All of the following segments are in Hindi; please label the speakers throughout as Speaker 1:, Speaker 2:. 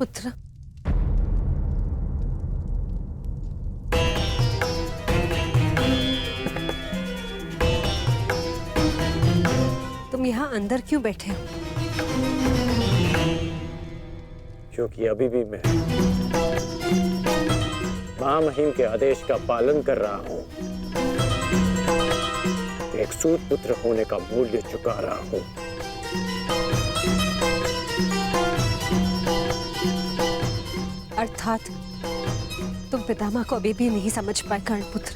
Speaker 1: पुत्र, तुम यहाँ अंदर क्यों बैठे हो?
Speaker 2: क्योंकि अभी भी मैं महामहिम के आदेश का पालन कर रहा हूँ। एक सूत पुत्र होने का मूल्य चुका रहा हूँ।
Speaker 1: अर्थात तुम पितामह को अभी भी नहीं समझ पाए कर्णपुत्र।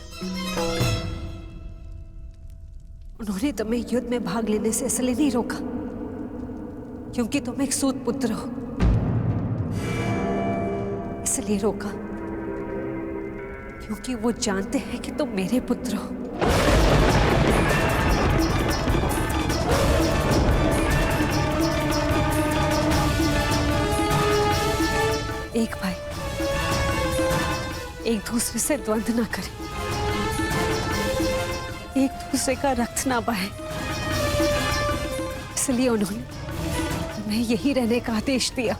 Speaker 1: उन्होंने तुम्हें युद्ध में भाग लेने से इसलिए नहीं रोका क्योंकि तुम एक सूत पुत्र हो, इसलिए रोका क्योंकि वो जानते हैं कि तुम मेरे पुत्र हो। एक भाई एक दूसरे से द्वंद्व ना करे, एक दूसरे का रक्त ना बहे, इसलिए उन्होंने तुम्हें यही रहने का आदेश दिया।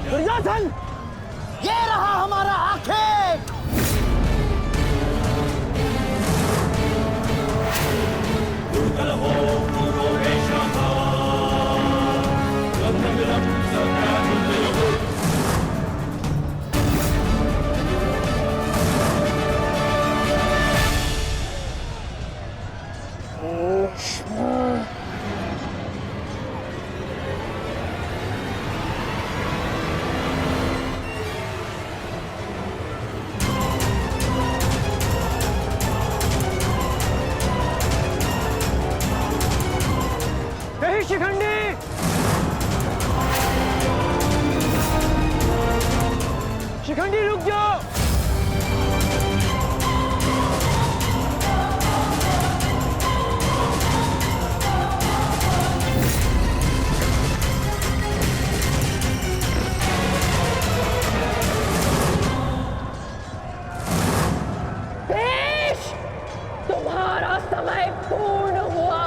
Speaker 3: दुर्योधन, ये रहा हमारा आखेट।
Speaker 2: शिखंडी, शिखंडी रुक जाओ।
Speaker 4: देश, तुम्हारा समय पूर्ण हुआ।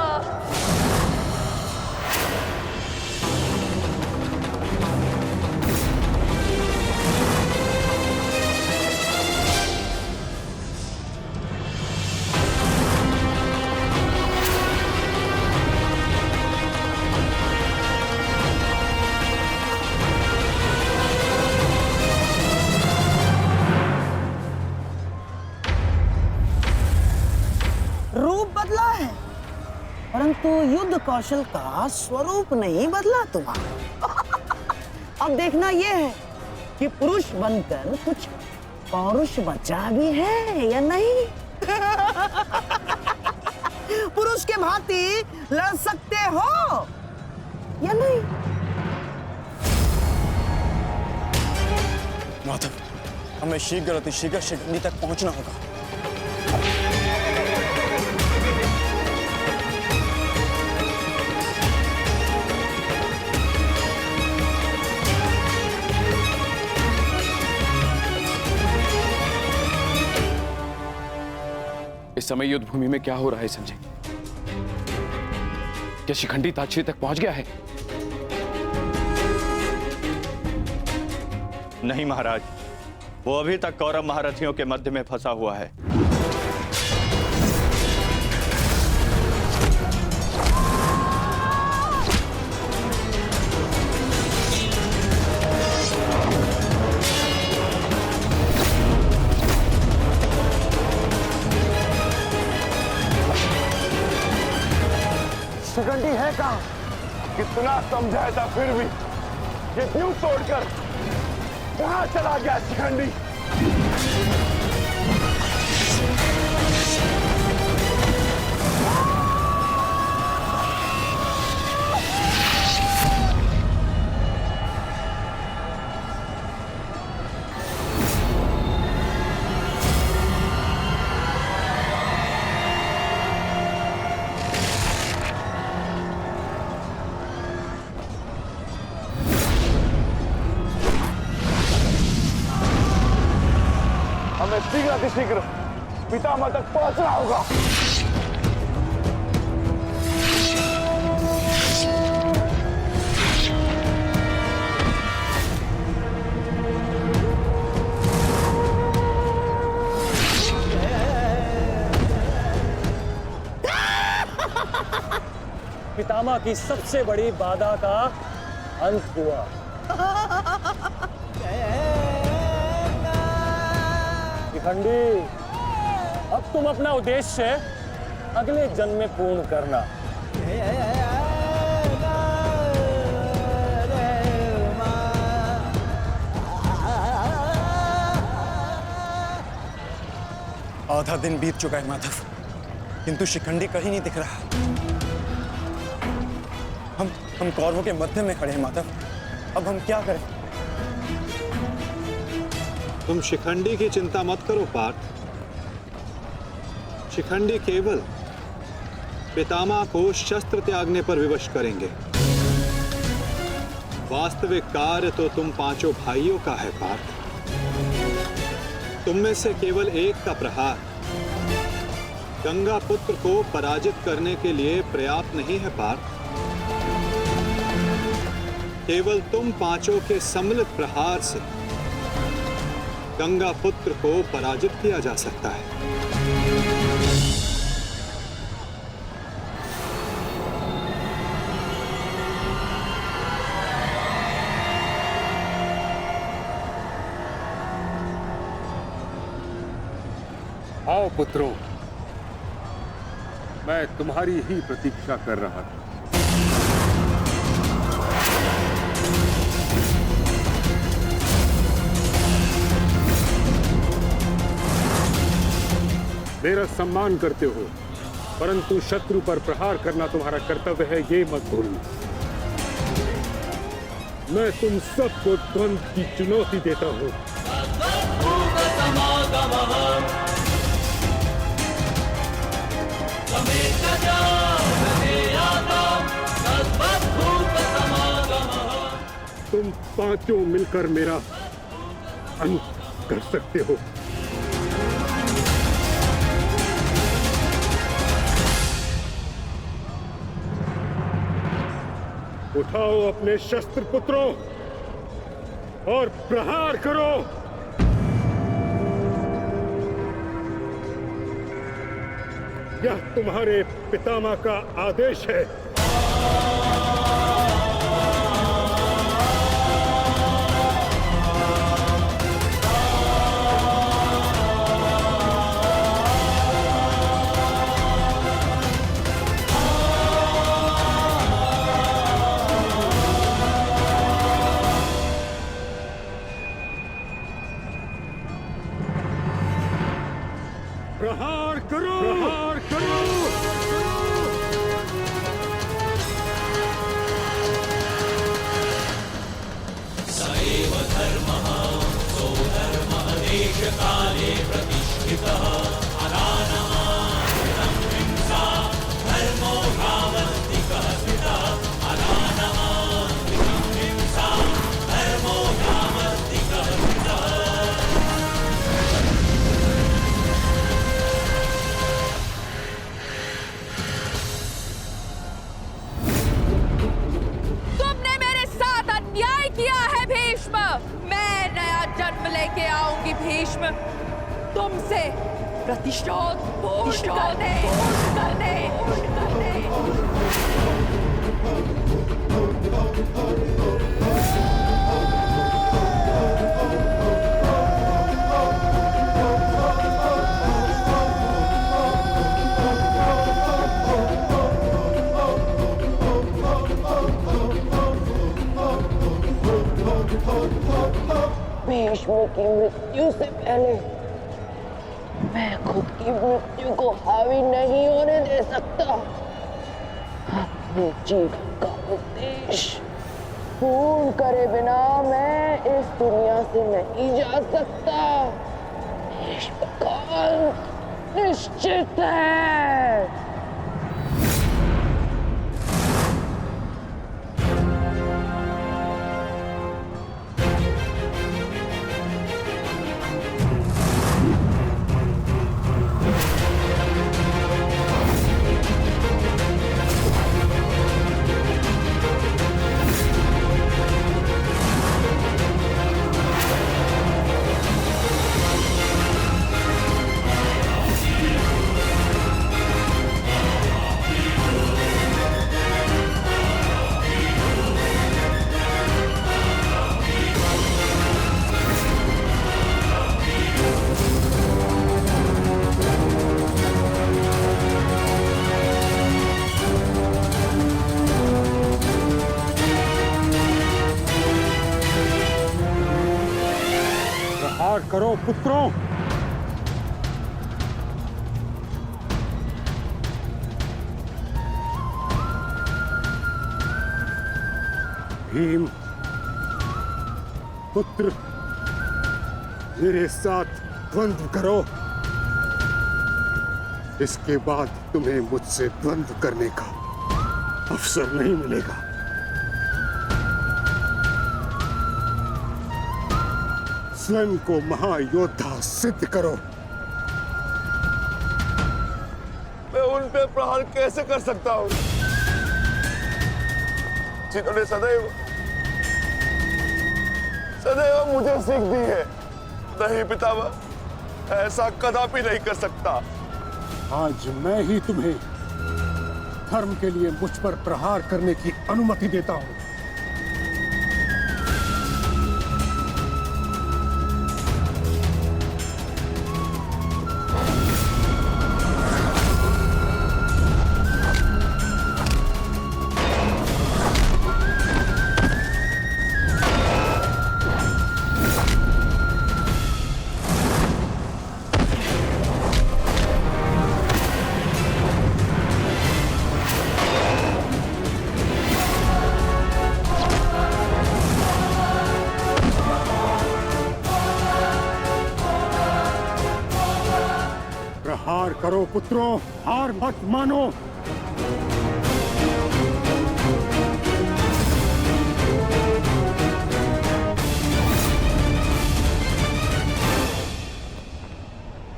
Speaker 3: रूप बदला है परंतु युद्ध कौशल का स्वरूप नहीं बदला तुम्हारा। अब देखना यह है कि पुरुष बनकर कुछ पौरुष बचा भी है या नहीं। पुरुष के भांति लड़ सकते हो या नहीं।
Speaker 5: माधव, हमें शीघ्र अतिशीघ्र शिखंडी तक पहुंचना होगा।
Speaker 6: इस समय युद्ध भूमि में क्या हो रहा है संजय? क्या शिखंडी ताक्षी तक पहुंच गया है?
Speaker 7: नहीं महाराज, वो अभी तक कौरव महारथियों के मध्य में फंसा हुआ है।
Speaker 5: शिखंडी है कहाँ? कितना समझाया था फिर भी ये यूं तोड़कर कहाँ चला गया शिखंडी? शीघ्र अतिशीघ्र पितामह तक पहुंचना होगा।
Speaker 8: पितामह की सबसे बड़ी बाधा का अंत हुआ। शिखंडी, अब तुम अपना उद्देश्य अगले जन्म में पूर्ण करना।
Speaker 9: आधा दिन बीत चुका है माधव, किंतु शिखंडी कहीं नहीं दिख रहा। हम कौरवों के मध्य में खड़े हैं माधव, अब हम क्या करें?
Speaker 10: तुम शिखंडी की चिंता मत करो पार्थ। शिखंडी केवल पितामह को शस्त्र त्यागने पर विवश करेंगे। वास्तविक कार्य तो तुम पांचों भाइयों का है पार्थ। तुम में से केवल एक का प्रहार गंगा पुत्र को पराजित करने के लिए पर्याप्त नहीं है पार्थ। केवल तुम पांचों के सम्मिलित प्रहार से गंगा पुत्र को पराजित किया जा सकता है।
Speaker 11: आओ पुत्रों, मैं तुम्हारी ही प्रतीक्षा कर रहा था। मेरा सम्मान करते हो, परंतु शत्रु पर प्रहार करना तुम्हारा कर्तव्य है, ये मत भूलना। मैं तुम सबको द्वंद्व की चुनौती देता हूं। तुम पांचों मिलकर मेरा अंत कर सकते हो। उठाओ अपने शस्त्र पुत्रों और प्रहार करो। यह तुम्हारे पितामह का आदेश है। प्रहार करो, प्रहार करो।
Speaker 12: सैव धर्मः सो धर्मः देश काले प्रतिष्ठितः अदानः हिंसा धर्मो यावत्तिकः स्थितः अदानः हिंसा धर्मो यावत्तिकः स्थितः।
Speaker 4: मैं नया जन्म लेके आऊंगी भीष्म, तुमसे प्रतिशोध पूर्ण करने। भीष्म की मृत्यु से पहले मैं खुद की मृत्यु को हावी नहीं होने दे सकता। अपने जीवन का उद्देश्य पूर्ण करे बिना मैं इस दुनिया से नहीं जा सकता। भीष्म का अंत निश्चित है।
Speaker 11: करो पुत्रों। भीम पुत्र, मेरे साथ द्वंद्व करो। इसके बाद तुम्हें मुझसे द्वंद्व करने का अवसर नहीं मिलेगा। स्वयं को महायोद्धा सिद्ध करो।
Speaker 5: मैं उन पे प्रहार कैसे कर सकता हूँ जिन्होंने सदैव मुझे सीख दी है? नहीं पितामह, ऐसा कदापि नहीं कर सकता।
Speaker 11: आज मैं ही तुम्हें धर्म के लिए मुझ पर प्रहार करने की अनुमति देता हूं। प्रहार करो पुत्रों, हार मत मानो।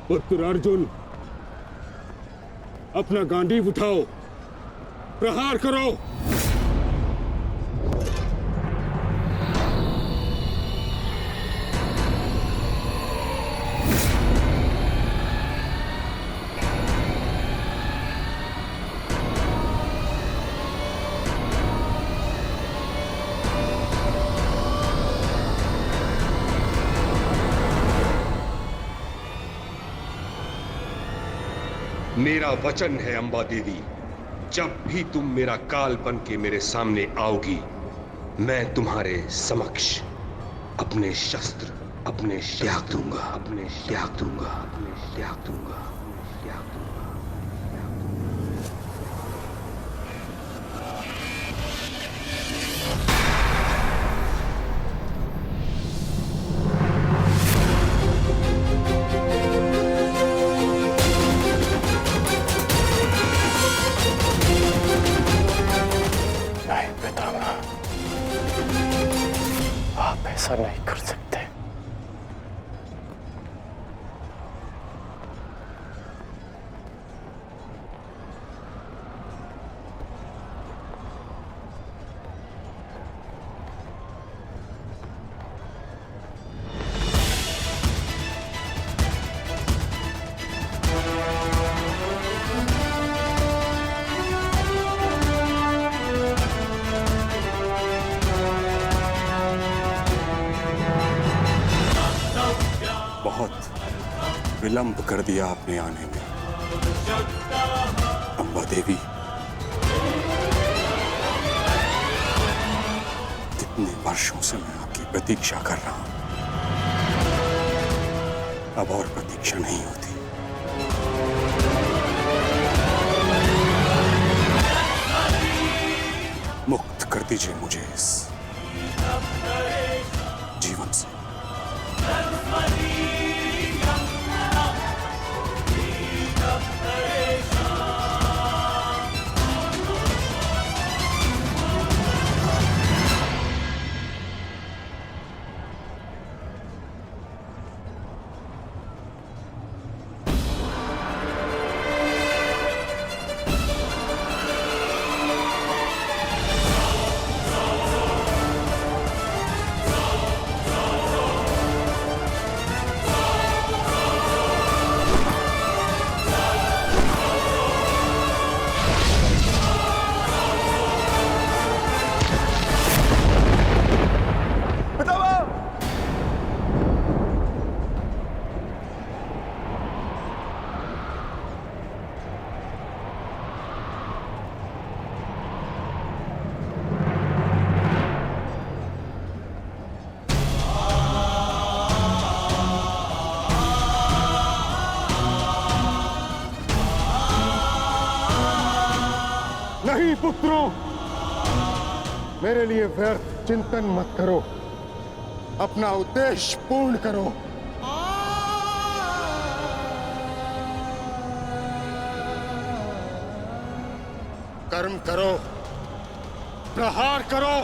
Speaker 11: पुत्र अर्जुन, अपना गांडीव उठाओ, प्रहार करो।
Speaker 13: मेरा वचन है अंबा देवी, जब भी तुम मेरा काल बन के मेरे सामने आओगी, मैं तुम्हारे समक्ष अपने शस्त्र त्याग दूंगा, त्याग दूंगा।
Speaker 2: आप ऐसा नहीं कर सकते।
Speaker 13: विलंब कर दिया आपने आने में अंबा देवी। कितने वर्षों से मैं आपकी प्रतीक्षा कर रहा हूं, अब और प्रतीक्षा नहीं होती। मुक्त कर दीजिए मुझे इस जीवन से।
Speaker 11: नहीं पुत्रों, मेरे लिए व्यर्थ चिंतन मत करो, अपना उद्देश्य पूर्ण करो। कर्म करो, प्रहार करो।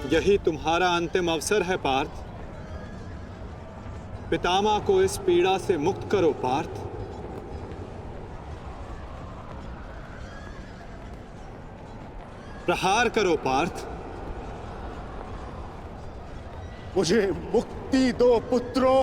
Speaker 10: यही तुम्हारा अंतिम अवसर है पार्थ। पितामह को इस पीड़ा से मुक्त करो पार्थ। प्रहार करो पार्थ।
Speaker 11: मुझे मुक्ति दो पुत्रों।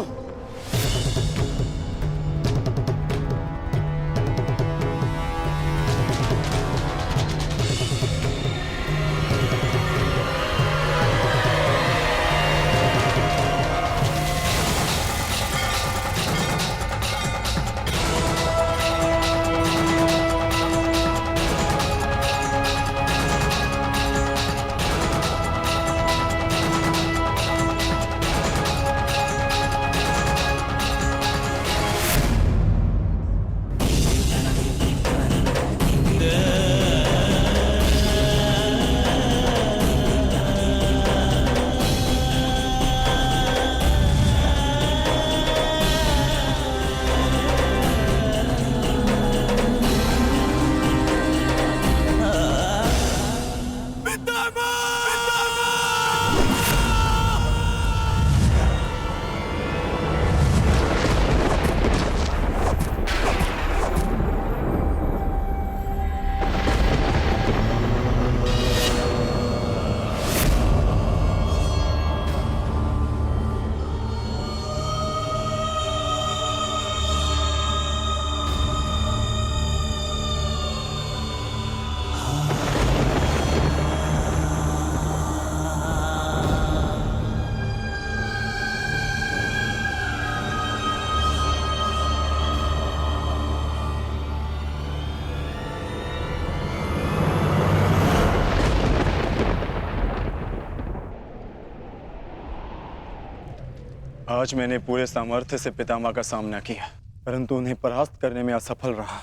Speaker 9: आज मैंने पूरे सामर्थ्य से पितामह का सामना किया, परंतु उन्हें परास्त करने में असफल रहा।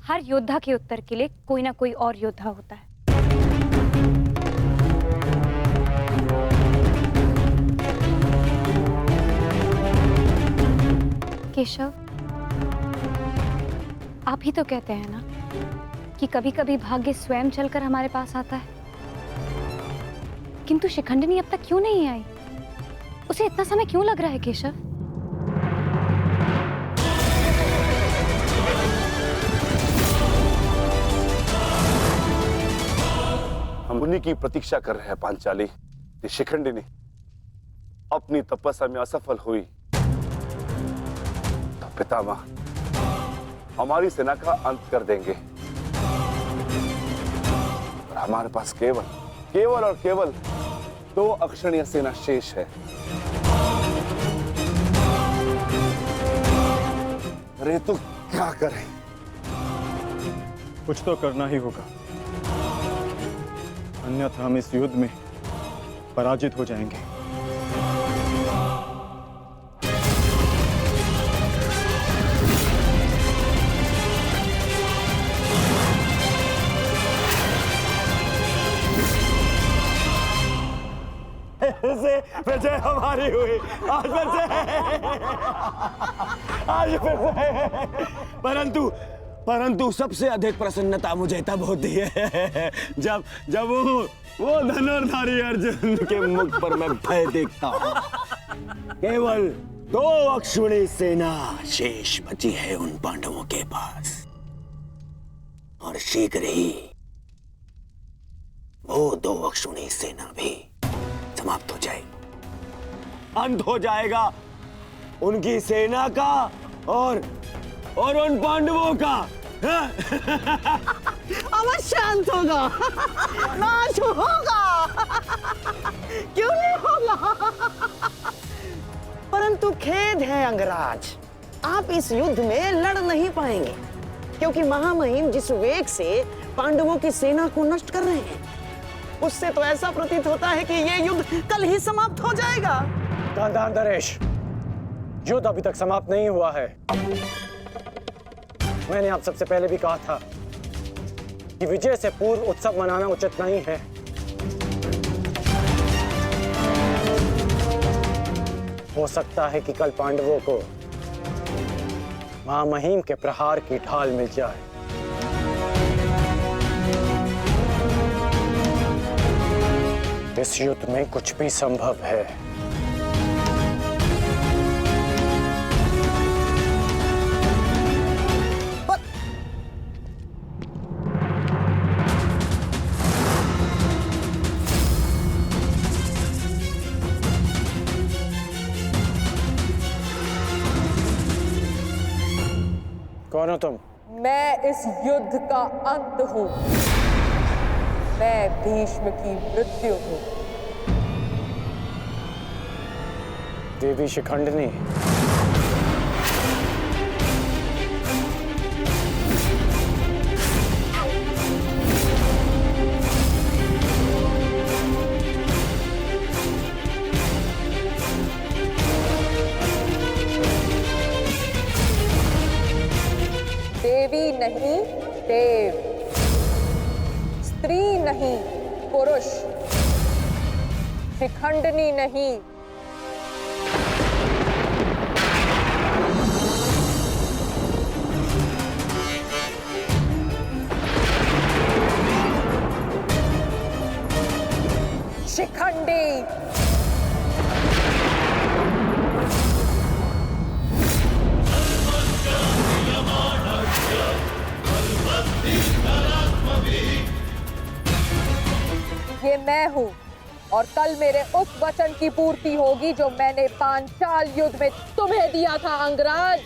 Speaker 14: हर योद्धा के उत्तर के लिए कोई ना कोई और योद्धा होता है। केशव, आप ही तो कहते हैं ना कि कभी कभी भाग्य स्वयं चलकर हमारे पास आता है, किंतु शिखंडिनी अब तक क्यों नहीं आई? उसे इतना समय क्यों लग रहा है केशव?
Speaker 5: हम उन्हीं की प्रतीक्षा कर रहे हैं पांचाली। ये शिखंडिनी अपनी तपस्या में असफल हुई तो पितामह हमारी सेना का अंत कर देंगे और हमारे पास केवल और केवल 2 अक्षणीय सेना शेष है। अरे तो क्या करें?
Speaker 9: कुछ तो करना ही होगा, अन्यथा हम इस युद्ध में पराजित हो जाएंगे।
Speaker 8: विजय हमारी हुई आज फिर से परंतु सबसे अधिक प्रसन्नता मुझे तब होती है जब वो धनुर्धारी अर्जुन के मुख पर मैं भय देखता हूँ। केवल 2 अक्षुणी सेना शेष बची है उन पांडवों के पास और शीघ्र ही वो 2 अक्षुणी सेना भी समाप्त हो जाएगी। अंत हो जाएगा उनकी सेना का और उन पांडवों का।
Speaker 3: अवश्य अंत होगा, नाश होगा, क्यों नहीं होगा? परंतु खेद है अंगराज, आप इस युद्ध में लड़ नहीं पाएंगे क्योंकि महामहिम जिस वेग से पांडवों की सेना को नष्ट कर रहे हैं उससे तो ऐसा प्रतीत होता है कि ये युद्ध कल ही समाप्त हो जाएगा।
Speaker 8: नरेश, युद्ध अभी तक समाप्त नहीं हुआ है। मैंने आप सबसे पहले भी कहा था कि विजय से पूर्व उत्सव मनाना उचित नहीं है। हो सकता है कि कल पांडवों को महामहिम के प्रहार की ढाल मिल जाए। इस युद्ध में कुछ भी संभव है। कौन हो तुम?
Speaker 4: मैं इस युद्ध का अंत हूं। मैं भीष्म की मृत्यु हूं।
Speaker 8: देवी शिखंडिनी,
Speaker 4: देवी नहीं देव, स्त्री नहीं पुरुष, शिखंडिनी नहीं। शिखंडी। ये मैं हूं और कल मेरे उस वचन की पूर्ति होगी जो मैंने पांचाल युद्ध में तुम्हें दिया था अंगराज।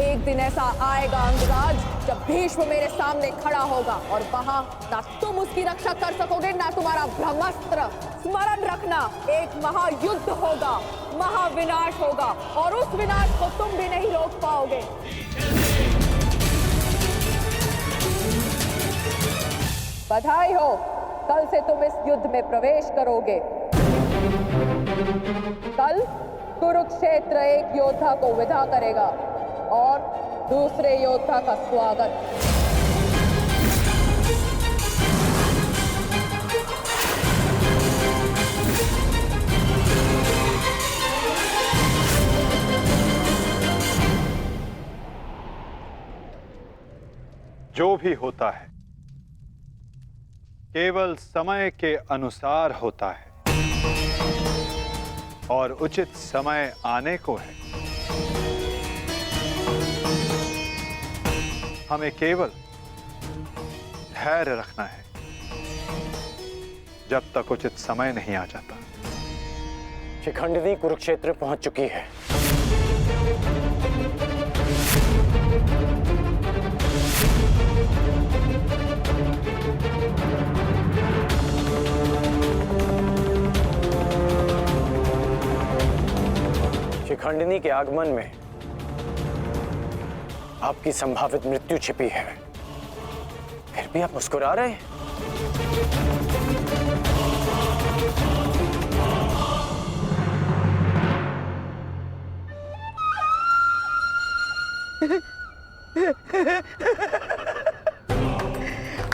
Speaker 4: एक दिन ऐसा आएगा अंगराज जब भीष्म मेरे सामने खड़ा होगा और वहां ना तुम उसकी रक्षा कर सकोगे ना तुम्हारा ब्रह्मास्त्र। स्मरण रखना, एक महायुद्ध होगा, महाविनाश होगा और उस विनाश को तुम भी नहीं रोक पाओगे। बधाई हो, कल से तुम इस युद्ध में प्रवेश करोगे। कल कुरुक्षेत्र एक योद्धा को विदा करेगा और दूसरे योद्धा का स्वागत।
Speaker 10: जो भी होता है केवल समय के अनुसार होता है और उचित समय आने को है। हमें केवल धैर्य रखना है जब तक उचित समय नहीं आ जाता,
Speaker 2: शिखंडिनी कुरुक्षेत्र पहुंच चुकी है। शिखंडिनी के आगमन में आपकी संभावित मृत्यु छिपी है, फिर भी आप मुस्कुरा रहे हैं।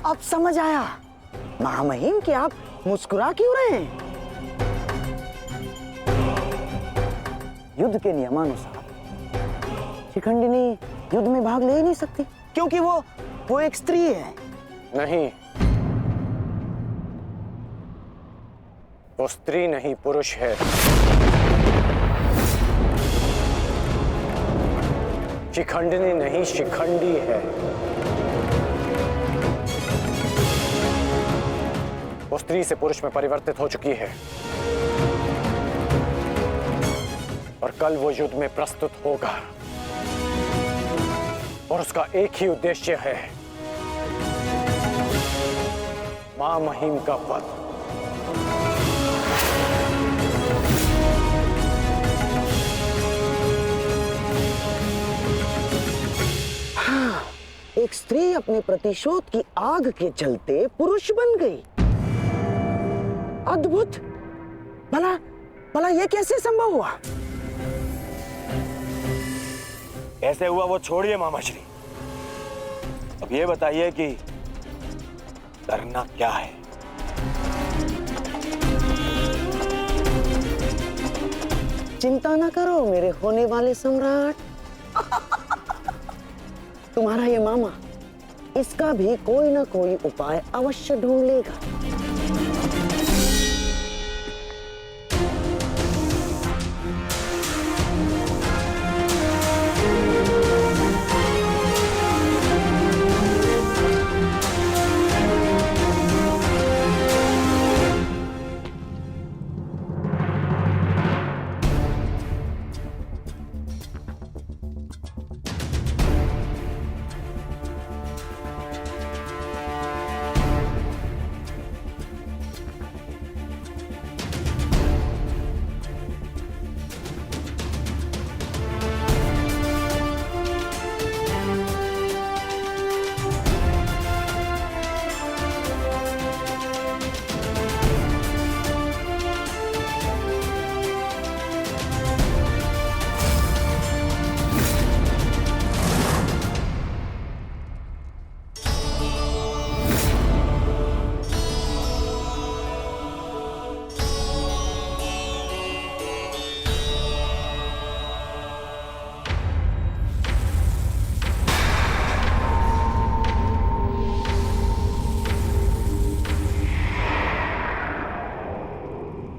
Speaker 3: अब समझ आया महामहिम कि आप मुस्कुरा क्यों रहे हैं। युद्ध के नियमानुसार शिखंडिनी युद्ध में भाग ले ही नहीं सकती, क्योंकि वो एक स्त्री है।
Speaker 2: नहीं, वो स्त्री नहीं पुरुष है। शिखंडिनी नहीं शिखंडी है। वो स्त्री से पुरुष में परिवर्तित हो चुकी है और कल वो युद्ध में प्रस्तुत होगा और उसका एक ही उद्देश्य है, मां महिम का वध।
Speaker 3: हाँ, एक स्त्री अपने प्रतिशोध की आग के चलते पुरुष बन गई। अद्भुत। भला ये कैसे संभव हुआ?
Speaker 8: कैसे हुआ वो छोड़िए मामाश्री, अब ये बताइए कि करना क्या है।
Speaker 3: चिंता ना करो मेरे होने वाले सम्राट। तुम्हारा ये मामा इसका भी कोई ना कोई उपाय अवश्य ढूंढ लेगा।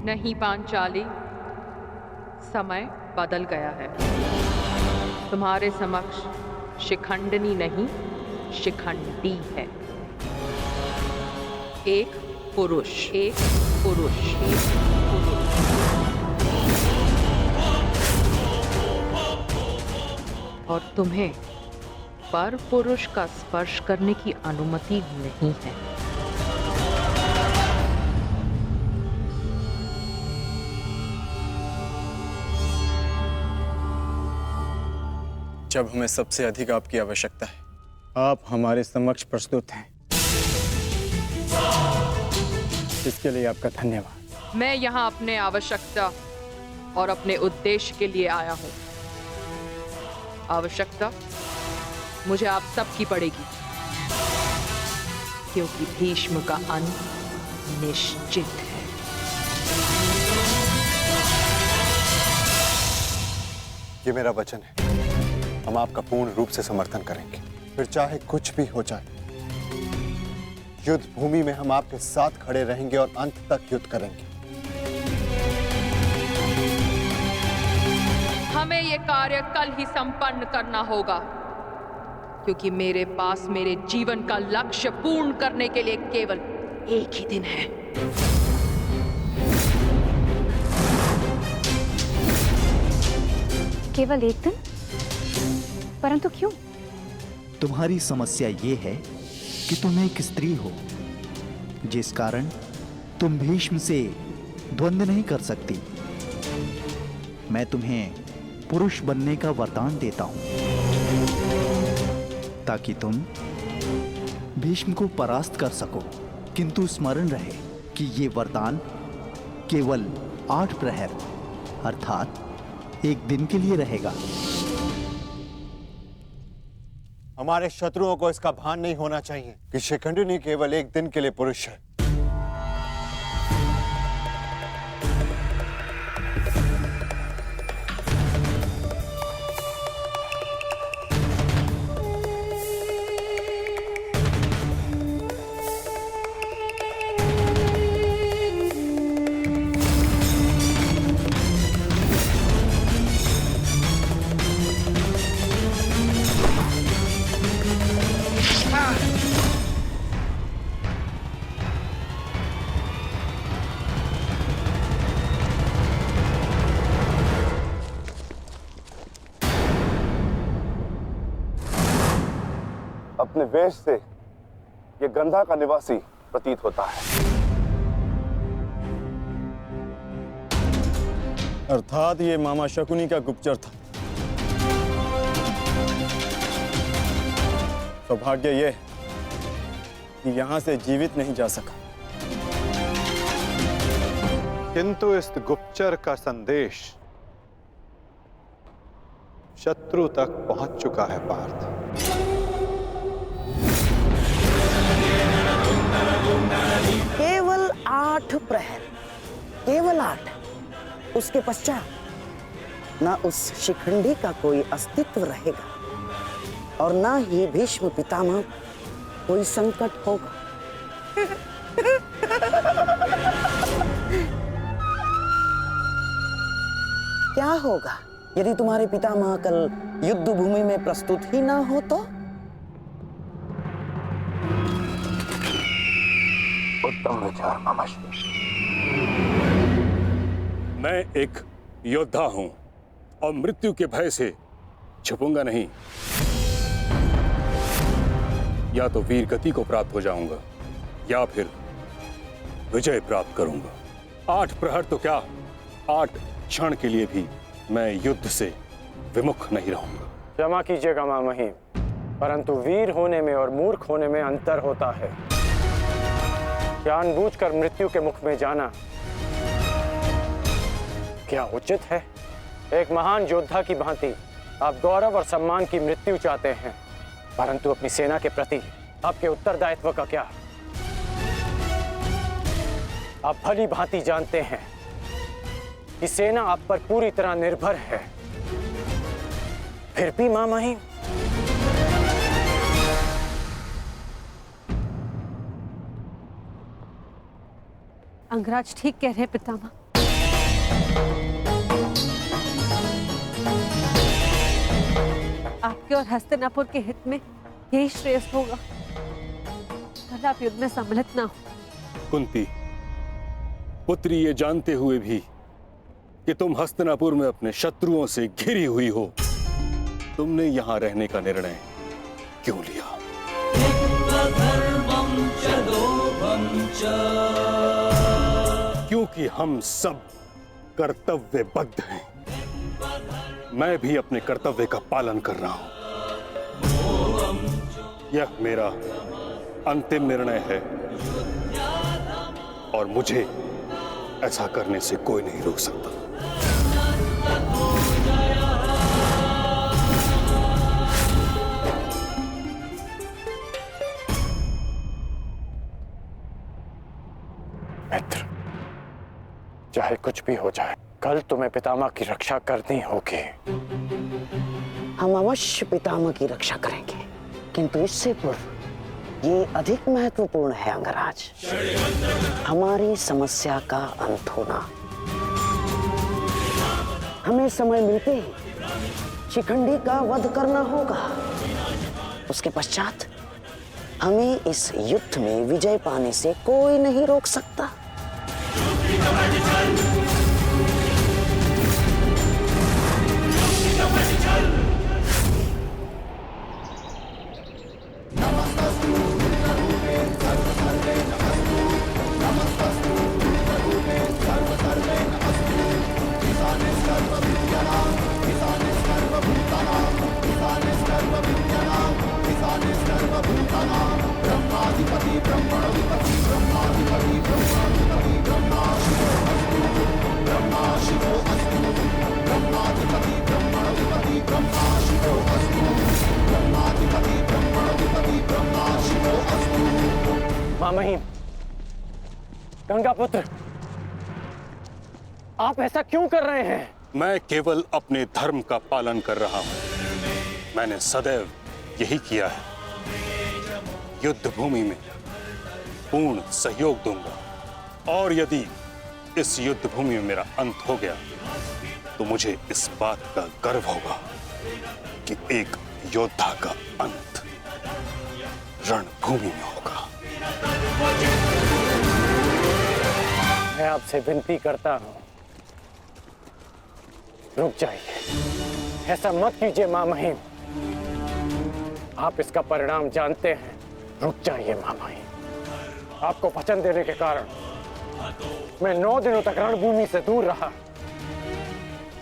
Speaker 4: नहीं पांचाली, समय बदल गया है। तुम्हारे समक्ष शिखंडिनी नहीं शिखंडी है। एक पुरुष, एक पुरुष, एक पुरुष। और तुम्हें पर पुरुष का स्पर्श करने की अनुमति नहीं है।
Speaker 9: जब हमें सबसे अधिक आपकी आवश्यकता है, आप हमारे समक्ष प्रस्तुत हैं। इसके लिए आपका धन्यवाद।
Speaker 4: मैं यहाँ अपने आवश्यकता और अपने उद्देश्य के लिए आया हूँ। आवश्यकता मुझे आप सबकी पड़ेगी, क्योंकि भीष्म का अंत निश्चित है।
Speaker 10: ये मेरा वचन है, हम आपका पूर्ण रूप से समर्थन करेंगे, फिर चाहे कुछ भी हो जाए। युद्ध भूमि में हम आपके साथ खड़े रहेंगे और अंत तक युद्ध करेंगे।
Speaker 4: हमें ये कार्य कल ही संपन्न करना होगा, क्योंकि मेरे पास मेरे जीवन का लक्ष्य पूर्ण करने के लिए केवल एक ही दिन है।
Speaker 14: केवल एक दिन? परंतु क्यों?
Speaker 15: तुम्हारी समस्या ये है कि तुम एक स्त्री हो, जिस कारण तुम भीष्म से द्वंद्व नहीं कर सकती। मैं तुम्हें पुरुष बनने का वरदान देता हूं, ताकि तुम भीष्म को परास्त कर सको। किंतु स्मरण रहे कि ये वरदान केवल 8 प्रहर अर्थात 1 दिन के लिए रहेगा।
Speaker 10: हमारे शत्रुओं को इसका भान नहीं होना चाहिए कि शिखंडिनी केवल 1 दिन के लिए पुरुष है।
Speaker 5: अपने वेश से ये गंधा का निवासी प्रतीत होता है।
Speaker 9: अर्थात ये मामा शकुनी का गुप्तचर था। सौभाग्य ये कि यहां से जीवित नहीं जा सका।
Speaker 16: किंतु इस गुप्तचर का संदेश शत्रु तक पहुंच चुका है पार्थ।
Speaker 3: केवल 8 प्रहर, केवल 8। उसके पश्चात ना उस शिखंडी का कोई अस्तित्व रहेगा और ना ही भीष्म पितामह कोई संकट होगा। क्या होगा यदि तुम्हारे पितामह कल युद्ध भूमि में प्रस्तुत ही ना हो तो?
Speaker 5: उत्तम विचार मामाश्री।
Speaker 17: मैं एक योद्धा हूं और मृत्यु के भय से छुपूंगा नहीं। या तो वीर गति को प्राप्त हो जाऊंगा या फिर विजय प्राप्त करूंगा। 8 प्रहर तो क्या, 8 क्षण के लिए भी मैं युद्ध से विमुख नहीं रहूंगा।
Speaker 2: क्षमा कीजिएगा मामही, परंतु वीर होने में और मूर्ख होने में अंतर होता है। जानबूझकर मृत्यु के मुख में जाना क्या उचित है? एक महान योद्धा की भांति आप गौरव और सम्मान की मृत्यु चाहते हैं, परंतु अपनी सेना के प्रति आपके उत्तरदायित्व का क्या? आप भली भांति जानते हैं कि सेना आप पर पूरी तरह निर्भर है। फिर भी मामही
Speaker 1: अंगराज ठीक कह रहे पितामह। आपके और हस्तिनापुर के हित में यही श्रेष्ठ होगा। कल आप युद्ध में सम्मिलित ना हो।
Speaker 17: कुंती पुत्री, ये जानते हुए भी कि तुम हस्तिनापुर में अपने शत्रुओं से घिरी हुई हो, तुमने यहां रहने का निर्णय क्यों लिया? क्योंकि हम सब कर्तव्यबद्ध हैं। मैं भी अपने कर्तव्य का पालन कर रहा हूं। यह मेरा अंतिम निर्णय है और मुझे ऐसा करने से कोई नहीं रोक सकता।
Speaker 2: मित्र, चाहे कुछ भी हो जाए, कल तुम्हें पितामह की रक्षा करनी होगी।
Speaker 3: हम अवश्य पितामह की रक्षा करेंगे, किंतु इससे पूर्व ये अधिक महत्वपूर्ण है अंगराज, हमारी समस्या का अंत होना। हमें समय मिलते ही शिखंडी का वध करना होगा। उसके पश्चात हमें इस युद्ध में विजय पाने से कोई नहीं रोक सकता।
Speaker 2: मां महिम, गंगा पुत्र, आप ऐसा क्यों कर रहे हैं?
Speaker 17: मैं केवल अपने धर्म का पालन कर रहा हूं। मैंने सदैव यही किया है। युद्ध भूमि में पूर्ण सहयोग दूंगा और यदि इस युद्ध भूमि में मेरा अंत हो गया तो मुझे इस बात का गर्व होगा कि एक योद्धा का अंत रणभूमि में होगा।
Speaker 2: मैं आपसे विनती करता हूं, रुक जाइए। ऐसा मत कीजिए मां महिम, आप इसका परिणाम जानते हैं। रुक जाइए मां महिम। आपको वचन देने के कारण मैं 9 दिनों तक रणभूमि से दूर रहा,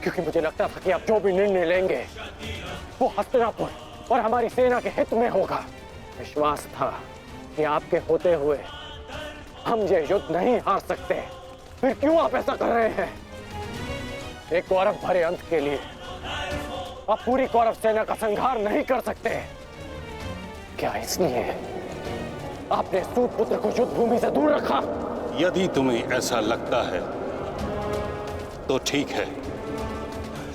Speaker 2: क्योंकि मुझे लगता था कि आप जो भी निर्णय लेंगे वो हस्तिनापुर और हमारी सेना के हित में होगा। विश्वास था कि आपके होते हुए हम ये युद्ध नहीं हार सकते। फिर क्यों आप ऐसा कर रहे हैं? एक कौरव भरे अंत के लिए आप पूरी कौरव सेना का संहार नहीं कर सकते। क्या इसलिए आपने सूत पुत्र को युद्ध भूमि से दूर रखा?
Speaker 17: यदि तुम्हें ऐसा लगता है तो ठीक है।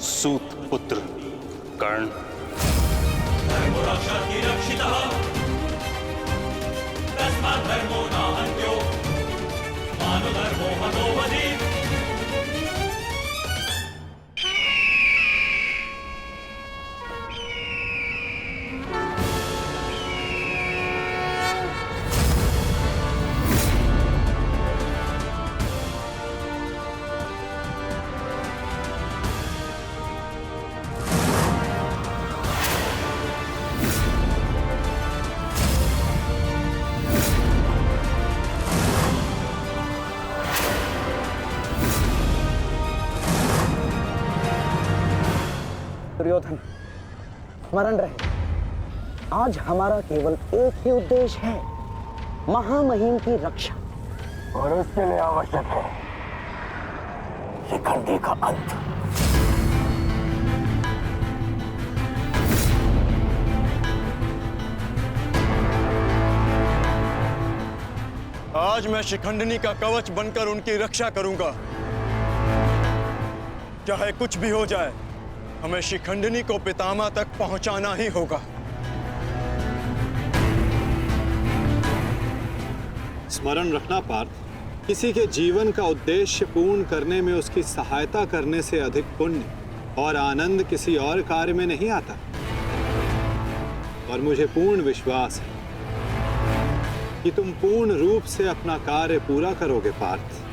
Speaker 17: सूत पुत्र कर्ण,
Speaker 3: दुर्योधन, स्मरण रहे, आज हमारा केवल एक ही उद्देश्य है, महामहिम की रक्षा, और उसके लिए आवश्यक है शिखंडी का अंत।
Speaker 9: आज मैं शिखंडिनी का कवच बनकर उनकी रक्षा करूंगा। चाहे कुछ भी हो जाए, हमें शिखंडिनी को पितामह तक पहुंचाना ही होगा।
Speaker 16: स्मरण रखना पार्थ, किसी के जीवन का उद्देश्य पूर्ण करने में उसकी सहायता करने से अधिक पुण्य और आनंद किसी और कार्य में नहीं आता। और मुझे पूर्ण विश्वास है कि तुम पूर्ण रूप से अपना कार्य पूरा करोगे पार्थ।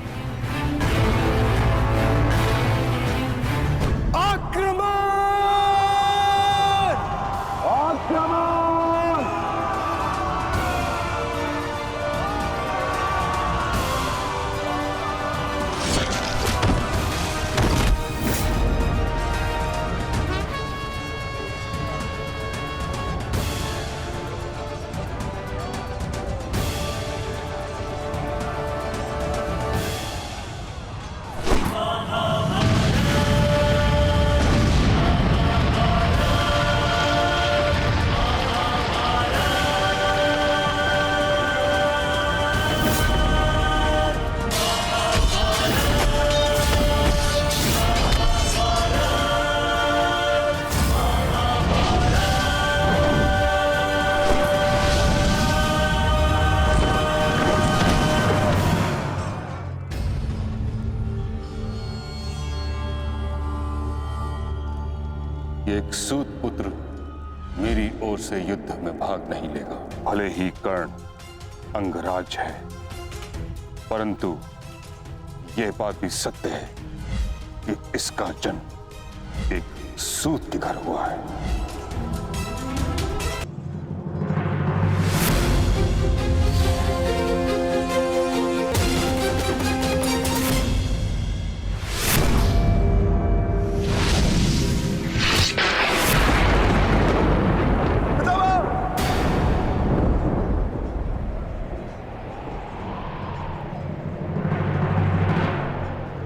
Speaker 17: एक सूत पुत्र मेरी ओर से युद्ध में भाग नहीं लेगा। भले ही कर्ण अंगराज है, परंतु यह बात भी सत्य है कि इसका जन्म एक सूत के घर हुआ है।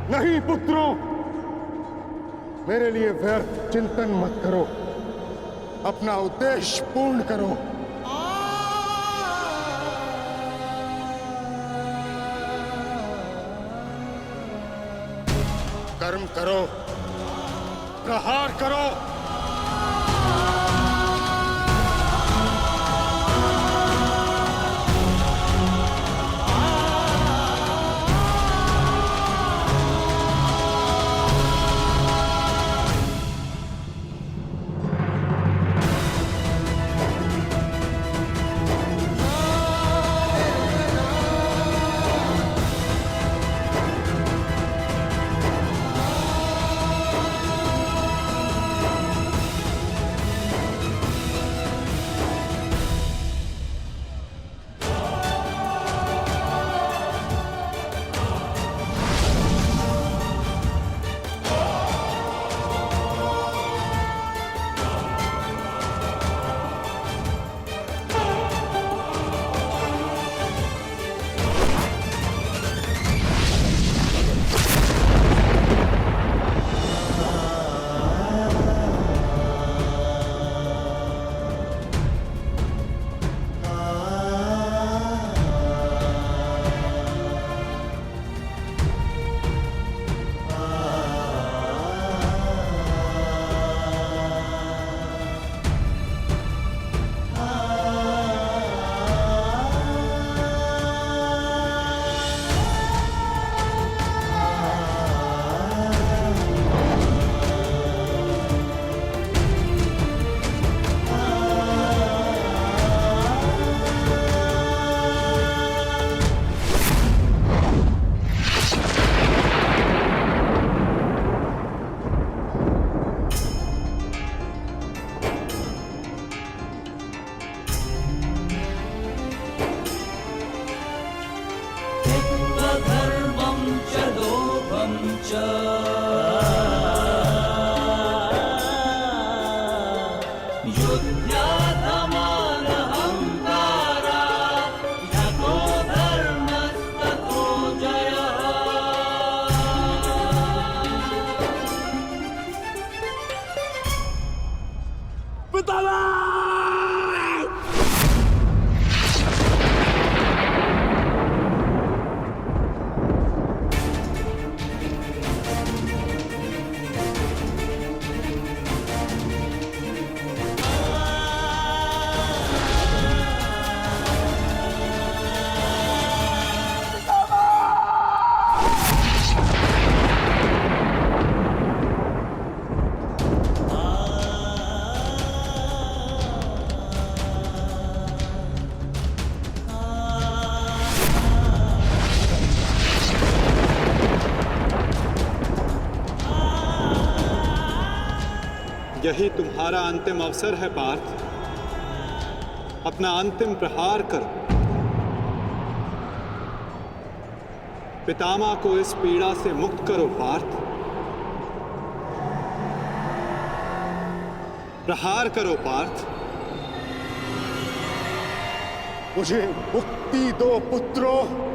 Speaker 11: नहीं पुत्रों, मेरे लिए व्यर्थ चिंतन मत करो, अपना उद्देश्य पूर्ण करो। कर्म करो, प्रहार करो।
Speaker 16: यही तुम्हारा अंतिम अवसर है पार्थ। अपना अंतिम प्रहार करो। पितामह को इस पीड़ा से मुक्त करो पार्थ। प्रहार करो पार्थ।
Speaker 11: मुझे मुक्ति दो पुत्रों।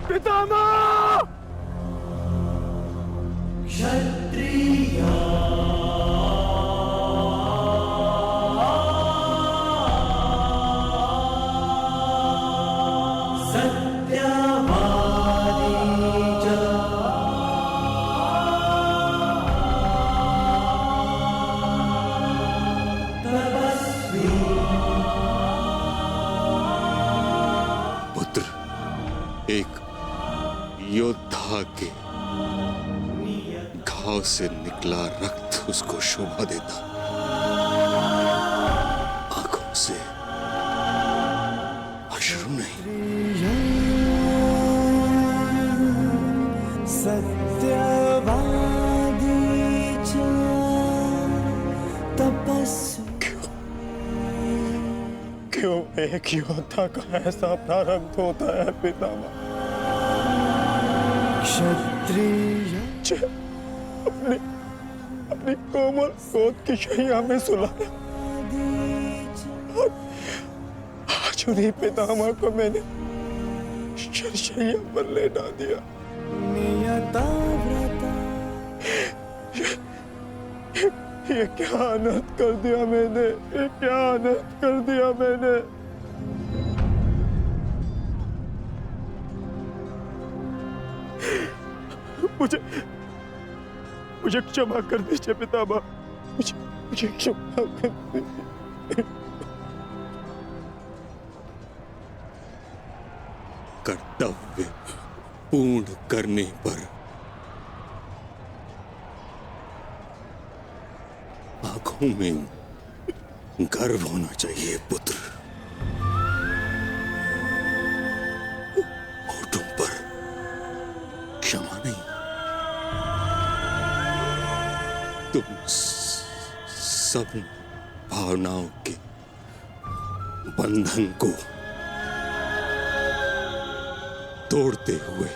Speaker 2: पितामह,
Speaker 12: क्षत्रिया
Speaker 13: से निकला रक्त उसको शोभा देता, आंखों से अश्रु नहीं।
Speaker 17: क्यों एक योद्धा का ऐसा प्रारब्ध होता है पितामह? अपनी कोमल गोद की शैया में सुलाया, आज उन्हीं पितामह को मैंने शैया पर लेटा दिया। ये क्या अनर्थ कर दिया मैंने, ये क्या अनर्थ कर दिया मैंने। मुझे क्षमा कर दीजिए पितामह, मुझे क्षमा कर दीजिए।
Speaker 13: कर्तव्य पूर्ण करने पर आंखों में गर्व होना चाहिए पुत्र, होठों पर क्षमा नहीं। तुम सब भावनाओं के बंधन को तोड़ते हुए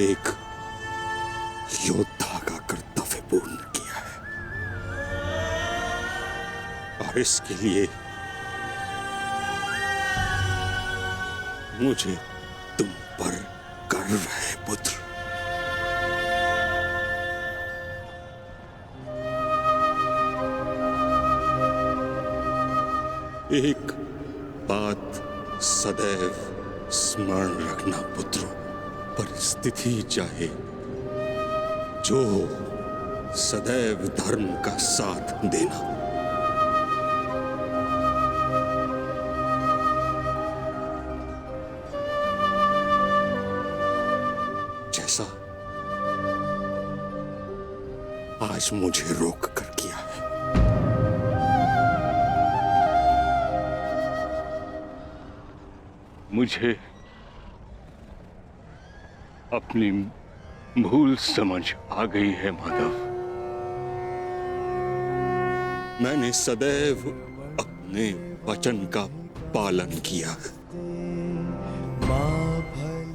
Speaker 13: एक योद्धा का कर्तव्य पूर्ण किया है, और इसके लिए मुझे तुम पर गर्व है पुत्र। एक बात सदैव स्मरण रखना पुत्र, परिस्थिति चाहे जो हो, सदैव धर्म का साथ देना। जैसा आज मुझे रोक कर किया है।
Speaker 17: मुझे अपनी भूल समझ आ गई है माधव।
Speaker 13: मैंने सदैव अपने वचन का पालन किया है,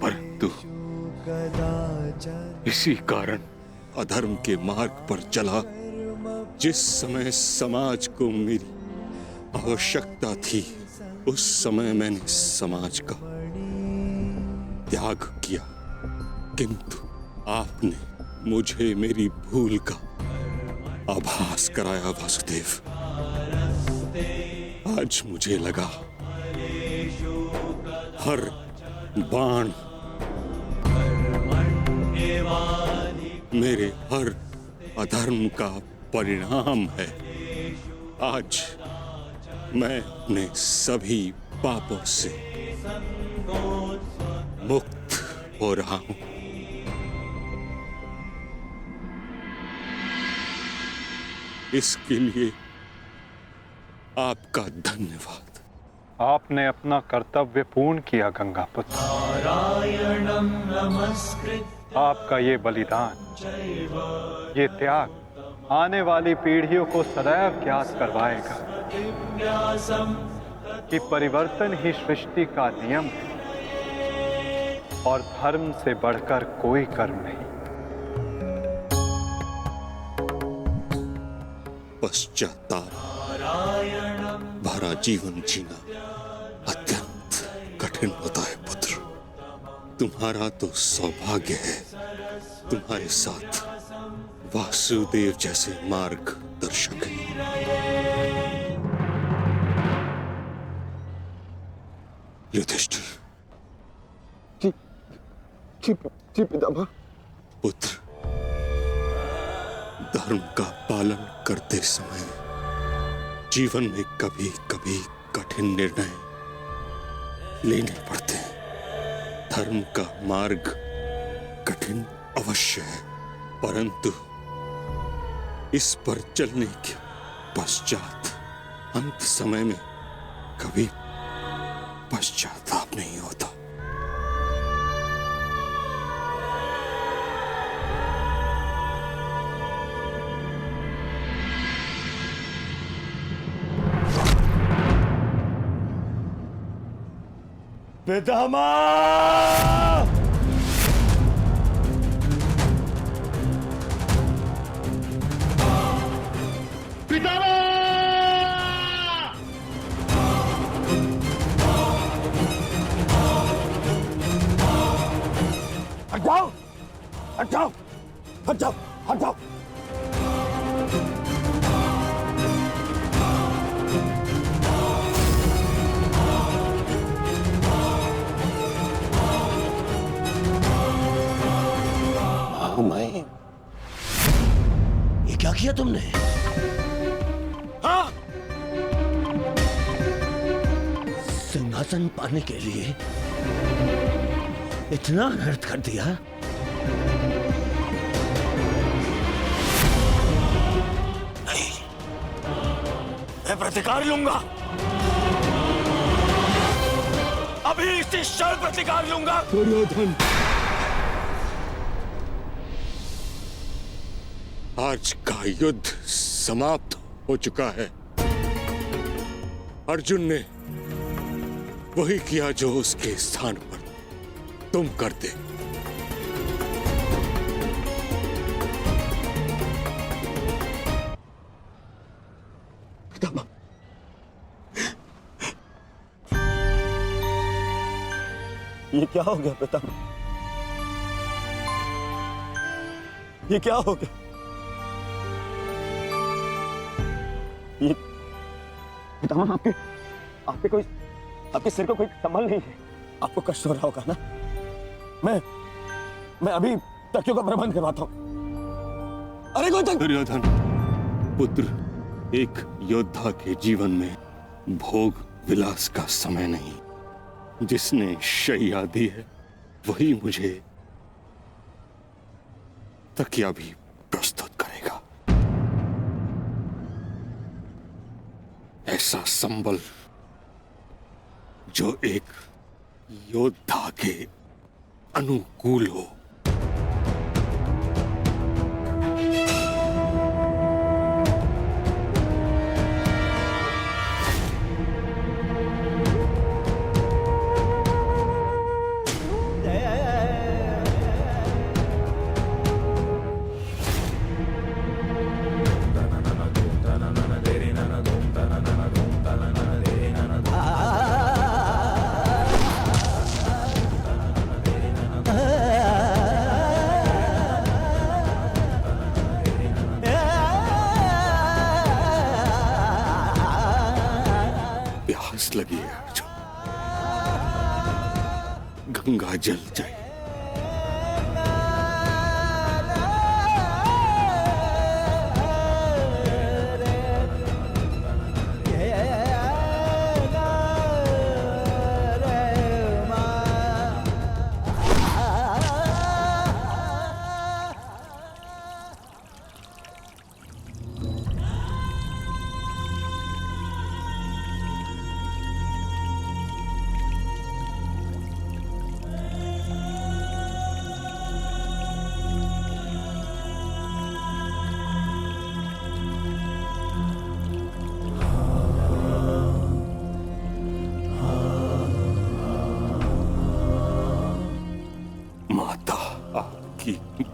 Speaker 17: परंतु इसी कारण
Speaker 13: अधर्म के मार्ग पर चला। जिस समय समाज को मेरी आवश्यकता थी, उस समय मैंने समाज का त्याग किया, किंतु आपने मुझे मेरी भूल का आभास कराया वासुदेव। आज मुझे लगा हर बाण मेरे हर अधर्म का परिणाम है। आज मैं अपने सभी पापों से मुक्त हो रहा हूं। इसके लिए आपका धन्यवाद।
Speaker 16: आपने अपना कर्तव्य पूर्ण किया गंगापुत्र। आपका ये बलिदान, ये त्याग आने वाली पीढ़ियों को सदैव ज्ञात करवाएगा कि परिवर्तन ही सृष्टि का नियम है और धर्म से बढ़कर कोई कर्म नहीं।
Speaker 13: पश्चाताप भरा जीवन जीना अत्यंत कठिन होता है पुत्र। तुम्हारा तो सौभाग्य है, तुम्हारे साथ वासुदेव जैसे मार्गदर्शक हैं। युधिष्ठिर।
Speaker 5: जी पितामह।
Speaker 13: पुत्र, धर्म का पालन करते समय जीवन में कभी कभी कठिन निर्णय लेने पड़ते हैं। धर्म का मार्ग
Speaker 17: कठिन अवश्य है, परंतु इस पर चलने के पश्चात अंत समय में कभी पश्चाताप नहीं होता।
Speaker 8: पितामह!
Speaker 5: हट जाओ, हट जाओ, हट जाओ, हट जाओ।
Speaker 8: मैं ये क्या किया तुमने? हाँ? सिंहासन पाने के लिए इतना अनर्थ कर दिया? नहीं, मैं प्रतिकार लूंगा। अभी इसी क्षण प्रतिकार लूंगा।
Speaker 17: दुर्योधन, आज का युद्ध समाप्त हो चुका है। अर्जुन ने वही किया जो उसके स्थान पर तुम करते।
Speaker 8: ये क्या हो गया पितामह? ये क्या हो गया? ये पितामह, आपके सिर को कोई संभल नहीं है। आपको कष्ट हो रहा होगा ना? मैं अभी तकियों का प्रबंध करवाता हूं। अरे कोई तक...
Speaker 17: दुर्योधन पुत्र, एक योद्धा के जीवन में भोग विलास का समय नहीं। जिसने शैया दी है वही मुझे तकिया भी प्रस्तुत करेगा। ऐसा संबल जो एक योद्धा के अनुकूल हो। लगी है अर्जुन, गंगा जल जाए।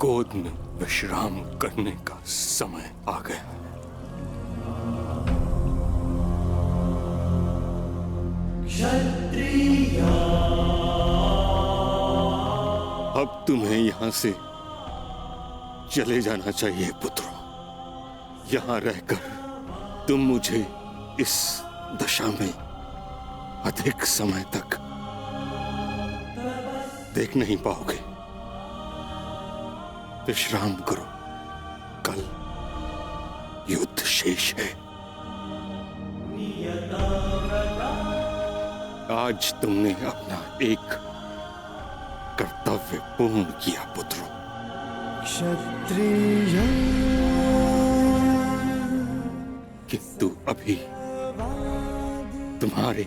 Speaker 17: गोद में विश्राम करने का समय आ गया है। अब तुम्हें यहां से चले जाना चाहिए पुत्रों। यहां रहकर तुम मुझे इस दशा में अधिक समय तक देख नहीं पाओगे। विश्राम करो, कल युद्ध शेष है। आज तुमने अपना एक
Speaker 13: कर्तव्य पूर्ण किया पुत्रों।
Speaker 12: क्षत्रिय
Speaker 13: किंतु अभी तुम्हारे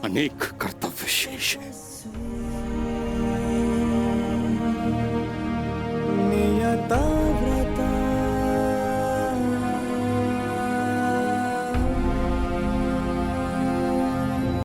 Speaker 13: अनेक कर्तव्य शेष हैं।